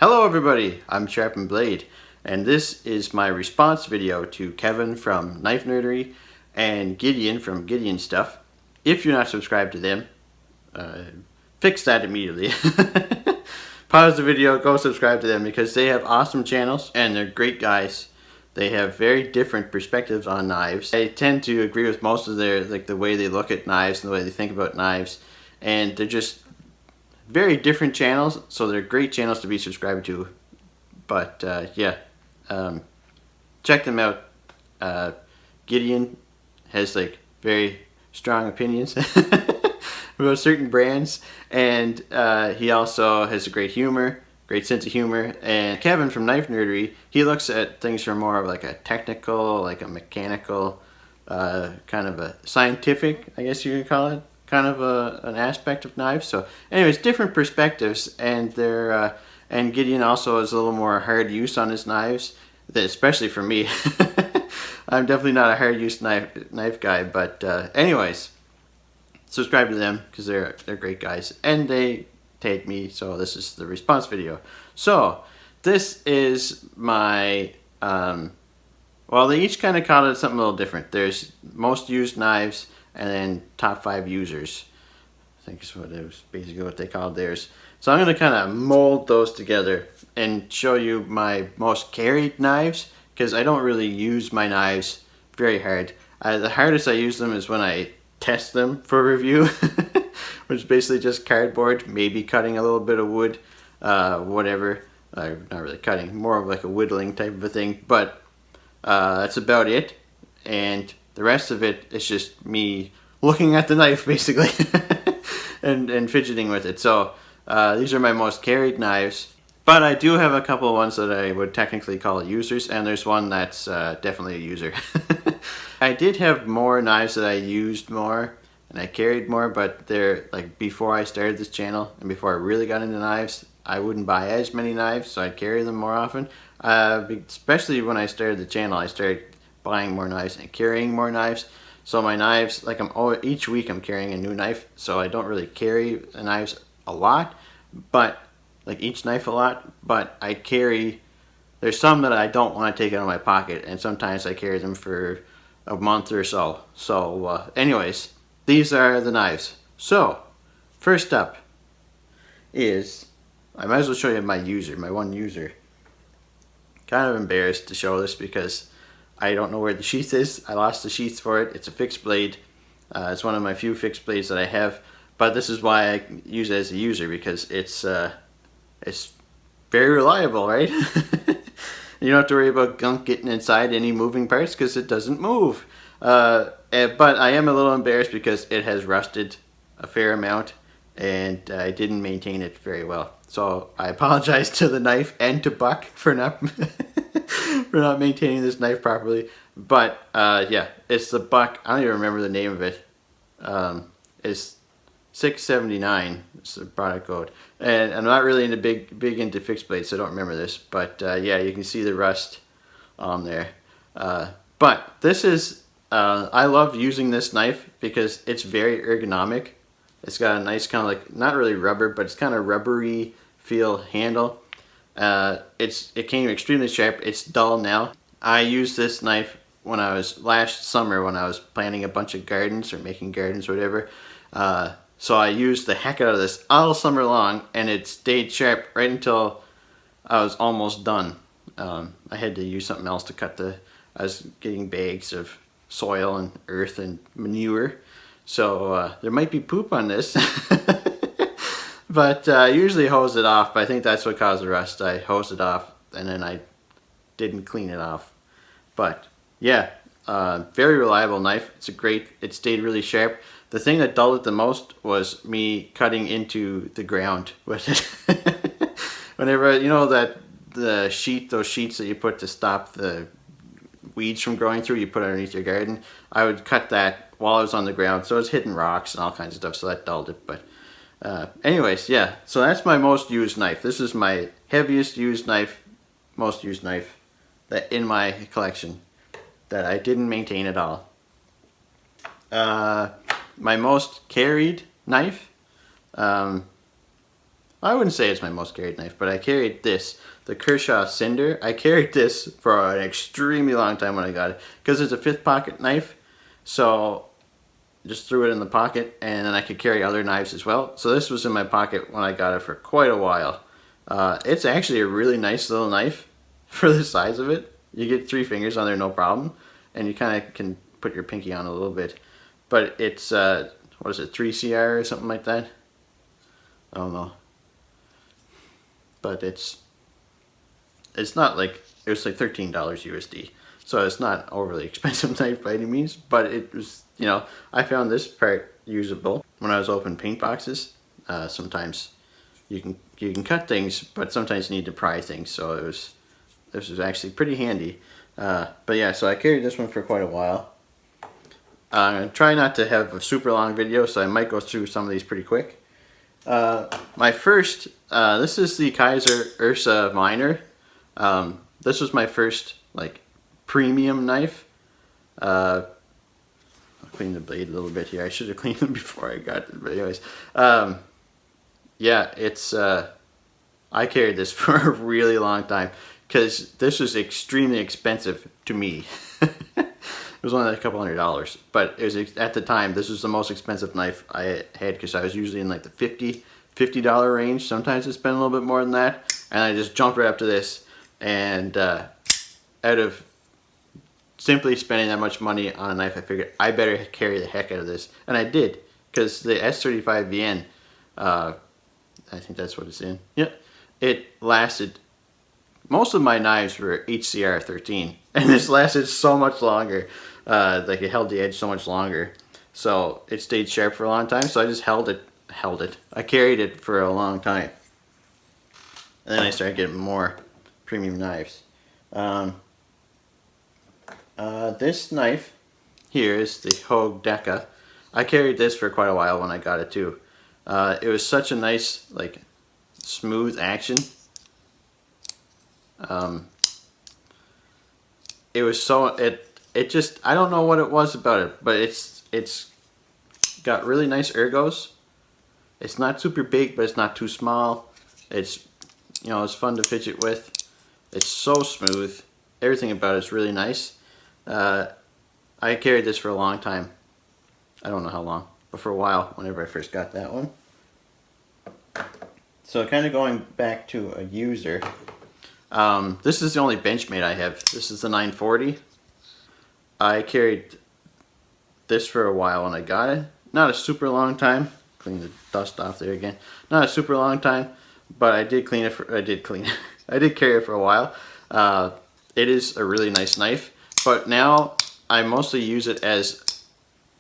Hello everybody, I'm Sharpen Blade, and this is my response video to Kevin from Knife Nerdery and Gideon from Gideon Stuff. If you're not subscribed to them, fix that immediately. Pause the video, go subscribe to them because they have awesome channels and they're great guys. They have very different perspectives on knives. I tend to agree with most of their, the way they look at knives and the way they think about knives, and they're just very different channels, so they're great channels to be subscribed to. But check them out. Gideon has very strong opinions about certain brands, and he also has a great sense of humor. And Kevin from Knife Nerdery, he looks at things from more of a technical, a mechanical, kind of a scientific, I guess you could call it, kind of an aspect of knives. So anyways, different perspectives, and they're and Gideon also has a little more hard use on his knives, especially for me. I'm definitely not a hard use knife guy, but anyways, subscribe to them because they're great guys and they take me. So this is the response video. So this is my well, they each kind of call it something a little different. There's most used knives and then top 5 users. I think is what it was basically what they called theirs. So I'm going to kind of mold those together and show you my most carried knives, because I don't really use my knives very hard. The hardest I use them is when I test them for review, which is basically just cardboard, maybe cutting a little bit of wood, whatever. Not really cutting, more of a whittling type of a thing, but that's about it. And the rest of it is just me looking at the knife basically and fidgeting with it. So these are my most carried knives, but I do have a couple of ones that I would technically call users, and there's one that's definitely a user. I did have more knives that I used more and I carried more, but they're before I started this channel and before I really got into knives, I wouldn't buy as many knives, so I'd carry them more often. Especially when I started the channel, I started buying more knives and carrying more knives. So my knives, each week I'm carrying a new knife, so I don't really carry the knives a lot, but each knife a lot, but I carry, there's some that I don't want to take out of my pocket, and sometimes I carry them for a month or so. So anyways, these are the knives. So first up is, I might as well show you my one user. Kind of embarrassed to show this because I don't know where the sheath is. I lost the sheath for it. It's a fixed blade. It's one of my few fixed blades that I have, but this is why I use it as a user, because it's very reliable, right? You don't have to worry about gunk getting inside any moving parts because it doesn't move. But I am a little embarrassed because it has rusted a fair amount and I didn't maintain it very well. So I apologize to the knife and to Buck for not for not maintaining this knife properly. But yeah, it's the Buck. I don't even remember the name of it. It's 679. It's the product code. And I'm not really into big into fixed blades, so I don't remember this. But yeah, you can see the rust on there. But this is I love using this knife because it's very ergonomic. It's got a nice kind of not really rubber, but it's kind of rubbery feel handle. It came extremely sharp. It's dull now. I used this knife when I was last summer when I was planting a bunch of gardens or making gardens or whatever. So I used the heck out of this all summer long, and it stayed sharp right until I was almost done. I had to use something else to cut I was getting bags of soil and earth and manure. So there might be poop on this. But I usually hose it off, but I think that's what caused the rust. I hosed it off and then I didn't clean it off. But yeah, very reliable knife. It stayed really sharp. The thing that dulled it the most was me cutting into the ground with it. Whenever, those sheets that you put to stop the weeds from growing through, you put underneath your garden, I would cut that while I was on the ground, so I was hitting rocks and all kinds of stuff, so that dulled it. But anyways, yeah, so that's my most used knife. This is my heaviest used knife, most used knife that in my collection that I didn't maintain at all. My most carried knife, I wouldn't say it's my most carried knife, but I carried this, the Kershaw Cinder. I carried this for an extremely long time when I got it, because it's a 5th pocket knife, so just threw it in the pocket, and then I could carry other knives as well. So this was in my pocket when I got it for quite a while. It's actually a really nice little knife for the size of it. You get 3 fingers on there, no problem, and you kind of can put your pinky on a little bit. But it's, what is it, 3CR or something like that? I don't know. But it's not like, it was like $13 USD. So it's not overly expensive knife by any means, but it was, you know, I found this part usable when I was opening paint boxes. Sometimes you can cut things, but sometimes you need to pry things, so this was actually pretty handy. But yeah, so I carried this one for quite a while. I'm going to try not to have a super long video, so I might go through some of these pretty quick. My first, this is the Kaiser URSA Minor. This was my first, like, premium knife. I'll clean the blade a little bit here. I should have cleaned them before I got it, but anyways. Yeah, it's, I carried this for a really long time, because this was extremely expensive to me. It was only a couple $100, but it was, at the time, this was the most expensive knife I had, because I was usually in like the $50 range. Sometimes it's been a little bit more than that, and I just jumped right up to this, and out of simply spending that much money on a knife, I figured I better carry the heck out of this, and I did, because the S35VN, I think that's what it's in. Yep, it lasted. Most of my knives were HCR 13, and this lasted so much longer. Like, it held the edge so much longer, so it stayed sharp for a long time. So I just held it. I carried it for a long time, and then I started getting more premium knives. This knife here is the Hogue Deca. I carried this for quite a while when I got it too. It was such a nice, like, smooth action. It was so, it just, I don't know what it was about it, but it's got really nice ergos. It's not super big, but it's not too small. It's, you know, it's fun to fidget with. It's so smooth. Everything about it is really nice. I carried this for a long time. I don't know how long, but for a while, whenever I first got that one. So kind of going back to a user, this is the only Benchmade I have. This is the 940. I carried this for a while when I got it. Not a super long time. Clean the dust off there again. Not a super long time, but I did clean it for, I did carry it for a while. It is a really nice knife, but now I mostly use it as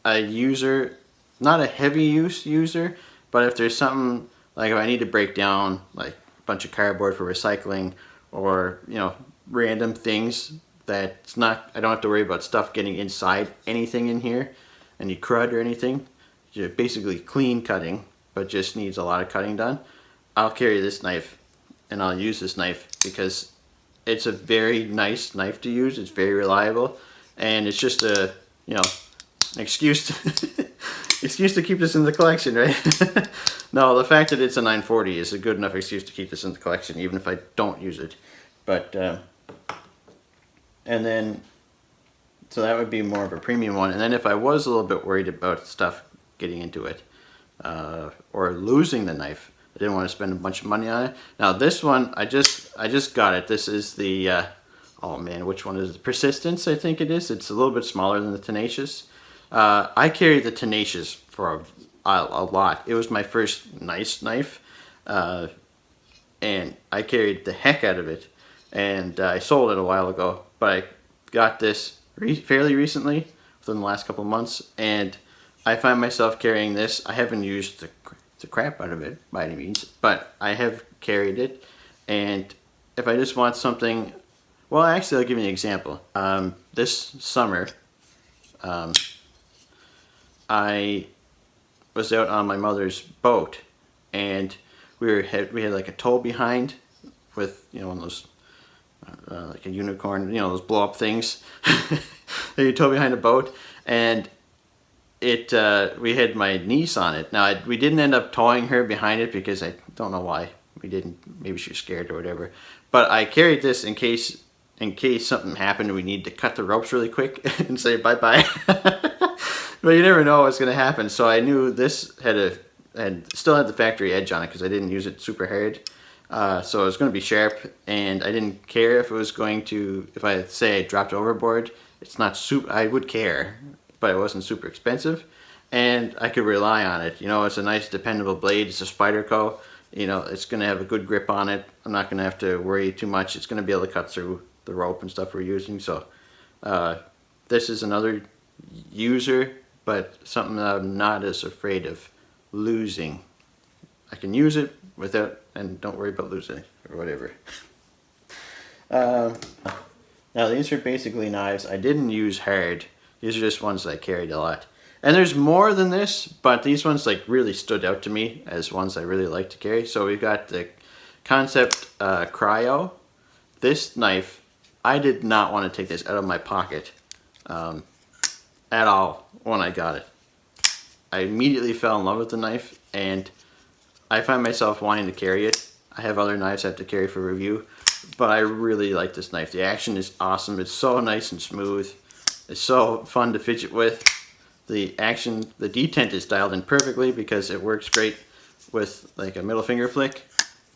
a user, not a heavy use user, but if there's something, like if I need to break down like a bunch of cardboard for recycling, or, you know, random things that's not, I don't have to worry about stuff getting inside anything in here, any crud or anything. You're basically clean cutting, but just needs a lot of cutting done. I'll carry this knife, and I'll use this knife because it's a very nice knife to use. It's very reliable, and it's just a, you know, an excuse to excuse to keep this in the collection, right? No, the fact that it's a 940 is a good enough excuse to keep this in the collection, even if I don't use it. But and then, so that would be more of a premium one. And then if I was a little bit worried about stuff getting into it, or losing the knife, I didn't want to spend a bunch of money on it. Now this one, I just got it. This is the oh man, which one is it? Persistence, I think it is. It's a little bit smaller than the Tenacious. I carried the Tenacious for a lot. It was my first nice knife, and I carried the heck out of it. And I sold it a while ago, but I got this fairly recently, within the last couple of months, and I find myself carrying this. I haven't used the crap out of it by any means, but I have carried it. And if I just want something, well, actually, I'll give you an example. This summer, I was out on my mother's boat, and we had like a tow behind with, you know, one of those like a unicorn, you know, those blow up things that you tow behind a boat, and it we had my niece on it. Now we didn't end up towing her behind it because I don't know why, we didn't. Maybe she was scared or whatever. But I carried this in case something happened and we need to cut the ropes really quick and say bye-bye. But you never know what's going to happen. So I knew this still had the factory edge on it because I didn't use it super hard. So it was going to be sharp, and I didn't care if it was going to, if I say I dropped overboard, it's not super, I would care, but it wasn't super expensive, and I could rely on it. You know, it's a nice dependable blade. It's a Spyderco. You know, it's going to have a good grip on it. I'm not going to have to worry too much. It's going to be able to cut through the rope and stuff we're using. So this is another user, but something that I'm not as afraid of losing. I can use it without, and don't worry about losing it or whatever. Now these are basically knives I didn't use hard. These are just ones that I carried a lot. And there's more than this, but these ones like really stood out to me as ones I really like to carry. So we've got the Concept Cryo. This knife, I did not want to take this out of my pocket at all when I got it. I immediately fell in love with the knife, and I find myself wanting to carry it. I have other knives I have to carry for review, but I really like this knife. The action is awesome. It's so nice and smooth. It's so fun to fidget with. The action, the detent is dialed in perfectly because it works great with like a middle finger flick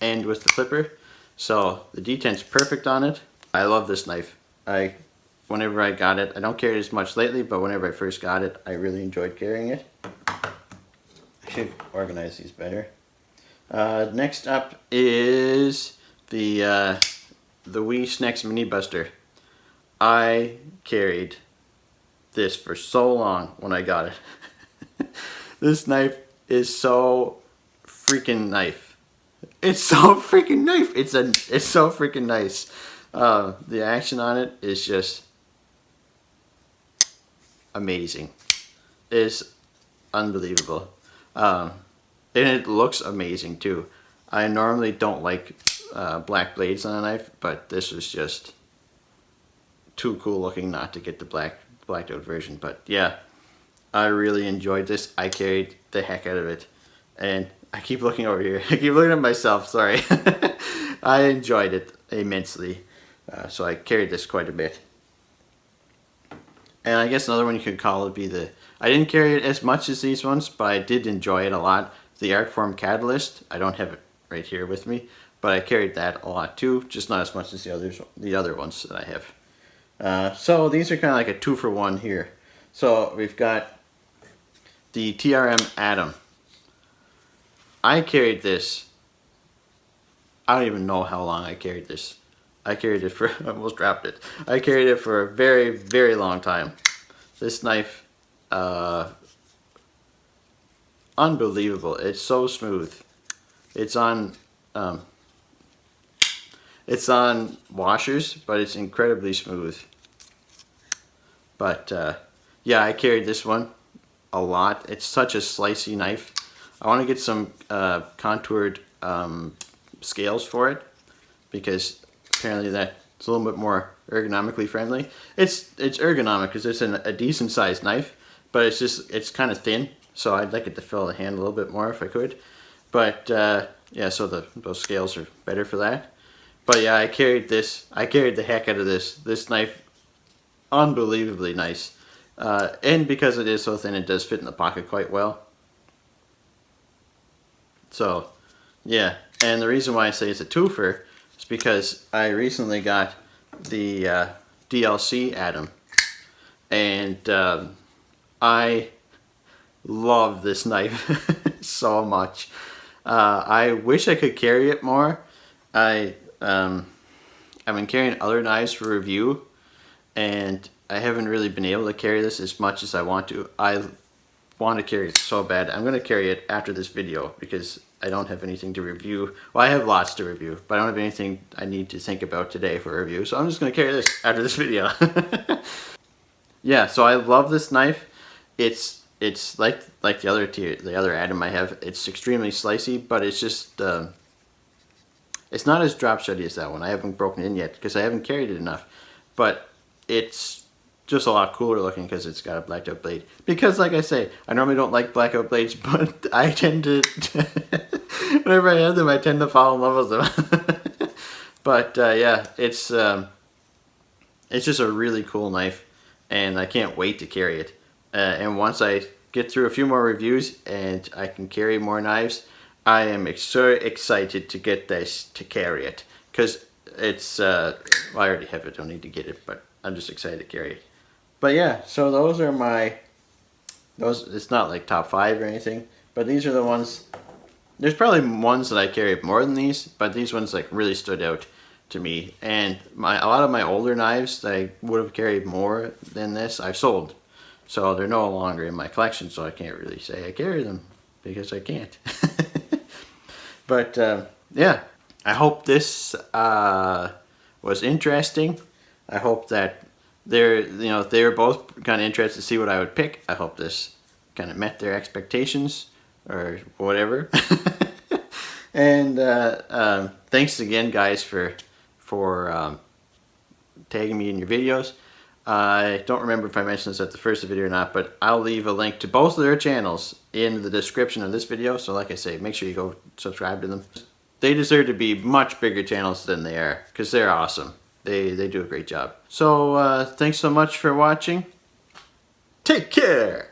and with the clipper. So the detent's perfect on it. I love this knife. Whenever I got it, I don't carry it as much lately, but whenever I first got it, I really enjoyed carrying it. I should organize these better. Next up is the Wee Snex Mini Buster. I carried this for so long when I got it. This knife is so freaking knife. It's so freaking knife. It's so freaking nice. The action on it is just amazing. It's unbelievable. And it looks amazing too. I normally don't like black blades on a knife, but this was just too cool looking not to get the blacked out version. But yeah, I really enjoyed this. I carried the heck out of it, and I keep looking over here. I keep looking at myself, sorry. I enjoyed it immensely, so I carried this quite a bit. And I guess another one you could call it be I didn't carry it as much as these ones, but I did enjoy it a lot. The Arcform Catalyst, I don't have it right here with me, but I carried that a lot too, just not as much as the other ones that I have. So these are kind of like a 2-for-1 here. So we've got the TRM Atom. I carried this, I don't even know how long I carried this. I carried it for, I almost dropped it. I carried it for a very, very long time. This knife, unbelievable. It's so smooth. It's on washers, but it's incredibly smooth. But yeah, I carried this one a lot. It's such a slicey knife. I want to get some contoured scales for it, because apparently that's a little bit more ergonomically friendly. It's ergonomic because it's a decent sized knife, but it's kind of thin, so I'd like it to fill the hand a little bit more if I could. But yeah, so those scales are better for that. But yeah, I carried this. I carried the heck out of this knife. Unbelievably nice, and because it is so thin, it does fit in the pocket quite well. So yeah, and the reason why I say it's a twofer is because I recently got the DLC Atom, and I love this knife so much. I wish I could carry it more. I've been carrying other knives for review, and I haven't really been able to carry this as much as I want to. I want to carry it so bad. I'm going to carry it after this video because I don't have anything to review. Well, I have lots to review, but I don't have anything I need to think about today for review. So I'm just going to carry this after this video. Yeah, so I love this knife. It's like the other Atom I have. It's extremely slicey, but it's just it's not as drop shotty as that one. I haven't broken it in yet because I haven't carried it enough. But it's just a lot cooler looking because it's got a blacked out blade. Because like I say, I normally don't like blackout blades, but I tend to Whenever I have them, I tend to fall in love with them. But yeah, it's just a really cool knife, and I can't wait to carry it. And once I get through a few more reviews and I can carry more knives, I am so excited to get this to carry it, because it's well, I already have it, don't need to get it, but I'm just excited to carry it. But yeah, so those are my it's not like top 5 or anything, but these are the ones. There's probably ones that I carry more than these, but these ones like really stood out to me. And a lot of my older knives that I would have carried more than this, I've sold. So they're no longer in my collection, so I can't really say I carry them, because I can't. But yeah, I hope this was interesting. I hope that they're both kind of interested to see what I would pick. I hope this kind of met their expectations or whatever. And thanks again, guys, for tagging me in your videos. I don't remember if I mentioned this at the first video or not, but I'll leave a link to both of their channels in the description of this video. So like I say, make sure you go subscribe to them. They deserve to be much bigger channels than they are, because they're awesome. They do a great job. So thanks so much for watching. Take care!